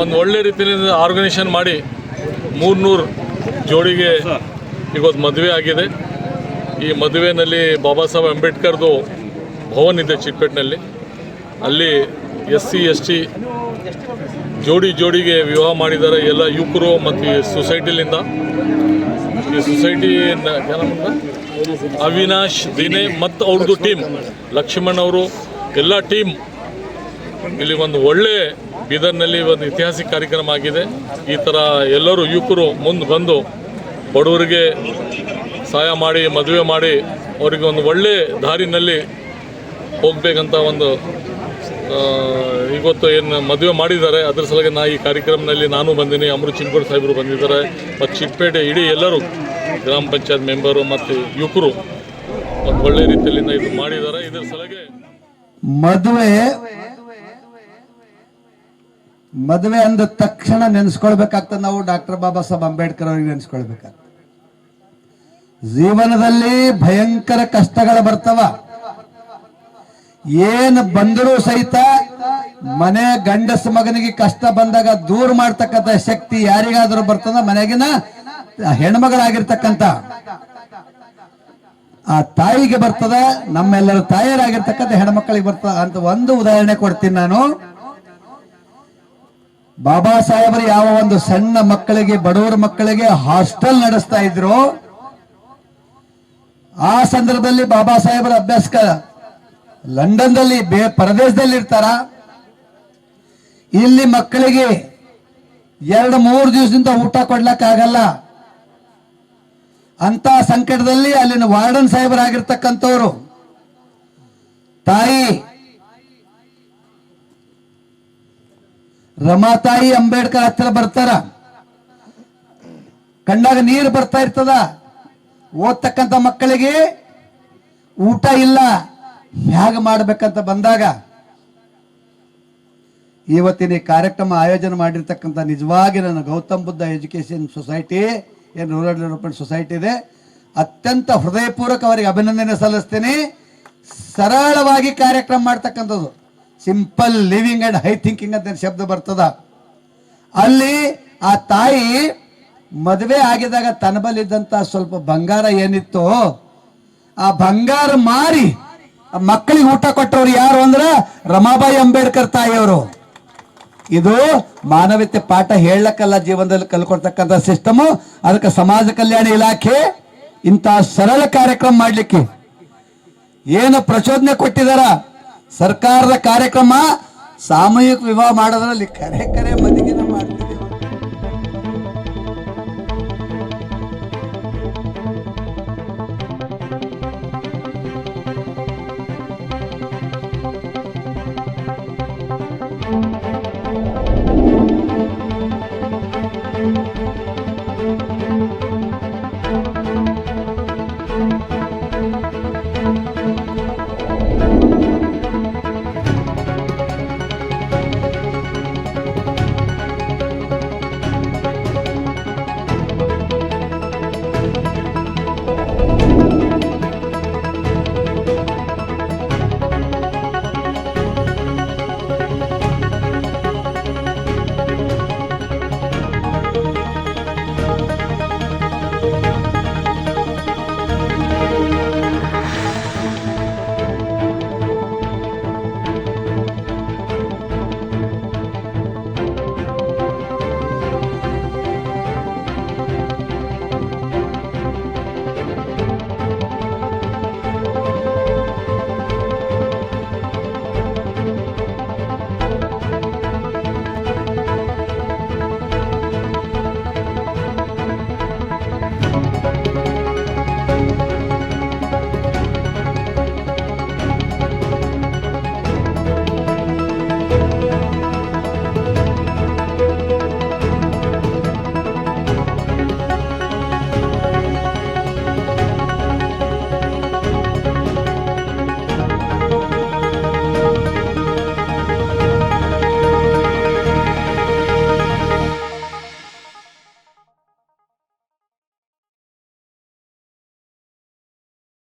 ಒಂದು ಒಳ್ಳೆ ರೀತಿಯಲ್ಲಿ ಆರ್ಗನೈಸೇಷನ್ ಮಾಡಿ 300 ಜೋಡಿಗೆ ಇವತ್ತು ಮದುವೆ ಆಗಿದೆ. ಈ ಮದುವೆಯಲ್ಲಿ ಬಾಬಾ ಸಾಹೇಬ್ ಅಂಬೇಡ್ಕರ್ದು ಭವನ್ ಇದೆ ಚಿಕ್ಕಪೇಟೆನಲ್ಲಿ. ಅಲ್ಲಿ SC ST ಜೋಡಿಗೆ ವಿವಾಹ ಮಾಡಿದ್ದಾರೆ ಎಲ್ಲ ಯುವಕರು ಮತ್ತು ಈ ಸೊಸೈಟಿಲಿಂದ. ಈ ಸೊಸೈಟಿ ಅವಿನಾಶ್ ದಿನೇ ಮತ್ತು ಅವ್ರದ್ದು ಟೀಮ್ ಲಕ್ಷ್ಮಣ್ ಅವರು ಎಲ್ಲ ಟೀಮ್ ಇಲ್ಲಿ ಒಂದು ಒಳ್ಳೆ ಬೀದರ್ನಲ್ಲಿ ಒಂದು ಐತಿಹಾಸಿಕ ಕಾರ್ಯಕ್ರಮ ಆಗಿದೆ. ಈ ಥರ ಎಲ್ಲರೂ ಯುವಕರು ಮುಂದೆ ಬಂದು ಬಡವರಿಗೆ ಸಹಾಯ ಮಾಡಿ ಮದುವೆ ಮಾಡಿ ಅವರಿಗೆ ಒಂದು ಒಳ್ಳೆ ದಾರಿನಲ್ಲಿ ಹೋಗಬೇಕಂತ ಒಂದು ಇವತ್ತು ಏನು ಮದುವೆ ಮಾಡಿದ್ದಾರೆ. ಅದ್ರ ಸಲುವಾಗಿ ಈ ಕಾರ್ಯಕ್ರಮದಲ್ಲಿ ನಾನು ಬಂದೀನಿ, ಅಮೃತ್ ಚಿನ್ಕೋಡ್ ಸಾಹೇಬರು ಬಂದಿದ್ದಾರೆ ಮತ್ತು ಚಿಕ್ಕಪೇಟೆ ಇಡೀ ಎಲ್ಲರೂ ಗ್ರಾಮ ಪಂಚಾಯತ್ ಮೆಂಬರು ಮತ್ತು ಯುವಕರು ಒಂದು ಒಳ್ಳೆ ರೀತಿಯಲ್ಲಿ ಇದು ಮಾಡಿದ್ದಾರೆ. ಇದರ ಸಲುವಾಗಿ ಮದುವೆ ಅಂದ ತಕ್ಷಣ ನೆನೆಸ್ಕೊಳ್ಬೇಕಾಗ್ತದೆ. ನಾವು ಡಾಕ್ಟರ್ ಬಾಬಾ ಸಾಹೇಬ್ ಅಂಬೇಡ್ಕರ್ ಅವರಿಗೆ ನೆನೆಸ್ಕೊಳ್ಬೇಕಾಗ್ತದೆ. ಜೀವನದಲ್ಲಿ ಭಯಂಕರ ಕಷ್ಟಗಳು ಬರ್ತಾವ. ಏನು ಬಂದರೂ ಸಹಿತ ಮನೆ ಗಂಡಸ ಮಗನಿಗೆ ಕಷ್ಟ ಬಂದಾಗ ದೂರ ಮಾಡ್ತಕ್ಕಂಥ ಶಕ್ತಿ ಯಾರಿಗಾದ್ರೂ ಬರ್ತದ, ಮನೆಗಿನ ಹೆಣ್ಮಗಳಾಗಿರ್ತಕ್ಕಂಥ ಆ ತಾಯಿಗೆ ಬರ್ತದ. ನಮ್ಮೆಲ್ಲರ ತಾಯಿಯರಾಗಿರ್ತಕ್ಕಂಥ ಹೆಣ್ಮಕ್ಳಿಗೆ ಬರ್ತದ ಅಂತ ಒಂದು ಉದಾಹರಣೆ ಕೊಡ್ತೀನಿ ನಾನು. ಬಾಬಾ ಸಾಹೇಬರು ಯಾವ ಒಂದು ಸಣ್ಣ ಮಕ್ಕಳಿಗೆ, ಬಡವರ ಮಕ್ಕಳಿಗೆ ಹಾಸ್ಟೆಲ್ ನಡೆಸ್ತಾ ಇದ್ರು, ಆ ಸಂದರ್ಭದಲ್ಲಿ ಬಾಬಾ ಸಾಹೇಬರ ಅಭ್ಯಾಸ ಲಂಡನ್ದಲ್ಲಿ ಪರದೇಶದಲ್ಲಿ ಇರ್ತಾರ. ಇಲ್ಲಿ ಮಕ್ಕಳಿಗೆ 2-3 ದಿವಸದಿಂದ ಊಟ ಕೊಡ್ಲಕ್ಕಾಗಲ್ಲ. ಅಂತ ಸಂಕಟದಲ್ಲಿ ಅಲ್ಲಿನ ವಾರ್ಡನ್ ಸಾಹೇಬರಾಗಿರ್ತಕ್ಕಂಥವ್ರು ತಾಯಿ ರಮಾತಾಯಿ ಅಂಬೇಡ್ಕರ್ ಹತ್ತಿರ ಬರ್ತಾರ. ಕಣ್ಣಾಗ ನೀರು ಬರ್ತಾ ಇರ್ತದ. ಓದ್ತಕ್ಕಂಥ ಮಕ್ಕಳಿಗೆ ಊಟ ಇಲ್ಲ, ಹೇಗೆ ಮಾಡ್ಬೇಕಂತ ಬಂದಾಗ ಇವತ್ತಿನ ಈ ಕಾರ್ಯಕ್ರಮ ಆಯೋಜನೆ ಮಾಡಿರ್ತಕ್ಕಂಥ ನಿಜವಾಗಿ ನನ್ನ ಗೌತಮ್ ಬುದ್ಧ ಎಜುಕೇಶನ್ ಸೊಸೈಟಿ, ಏನು ರೂರಲ್ ಡೆವಲಪ್ಮೆಂಟ್ ಸೊಸೈಟಿ ಇದೆ, ಅತ್ಯಂತ ಹೃದಯಪೂರ್ವಕ ಅವರಿಗೆ ಅಭಿನಂದನೆ ಸಲ್ಲಿಸ್ತೀನಿ. ಸರಳವಾಗಿ ಕಾರ್ಯಕ್ರಮ ಮಾಡ್ತಕ್ಕಂಥದ್ದು, simple living and high thinking ಅಂತ ಶಬ್ದ ಬರ್ತದ. ಅಲ್ಲಿ ಆ ತಾಯಿ ಮದುವೆ ಆಗಿದಾಗ ತನ್ನ ಬಲ್ಲಿದ್ದಂತ ಸ್ವಲ್ಪ ಬಂಗಾರ ಏನಿತ್ತು, ಆ ಬಂಗಾರ ಮಾರಿ ಮಕ್ಕಳಿಗೆ ಊಟ ಕೊಟ್ಟವ್ರು ಯಾರು ಅಂದ್ರೆ ರಮಾಬಾಯಿ ಅಂಬೇಡ್ಕರ್ ತಾಯಿಯವರು. ಇದು ಮಾನವೀಯತೆ ಪಾಠ ಹೇಳಕ್ಕಲ್ಲ, ಜೀವನದಲ್ಲಿ ಕಲ್ಕೊಡ್ತಕ್ಕಂಥ ಸಿಸ್ಟಮು. ಅದಕ್ಕೆ ಸಮಾಜ ಕಲ್ಯಾಣ ಇಲಾಖೆ ಇಂತಹ ಸರಳ ಕಾರ್ಯಕ್ರಮ ಮಾಡ್ಲಿಕ್ಕೆ ಏನು ಪ್ರಚೋದನೆ ಕೊಟ್ಟಿದಾರ. ಸರ್ಕಾರದ ಕಾರ್ಯಕ್ರಮ ಸಾಮೂಹಿಕ ವಿವಾಹ ಮಾಡೋದ್ರಲ್ಲಿ ಕರೆ ಮದಿಗೆನ ಮಾಡ್ತಾರೆ.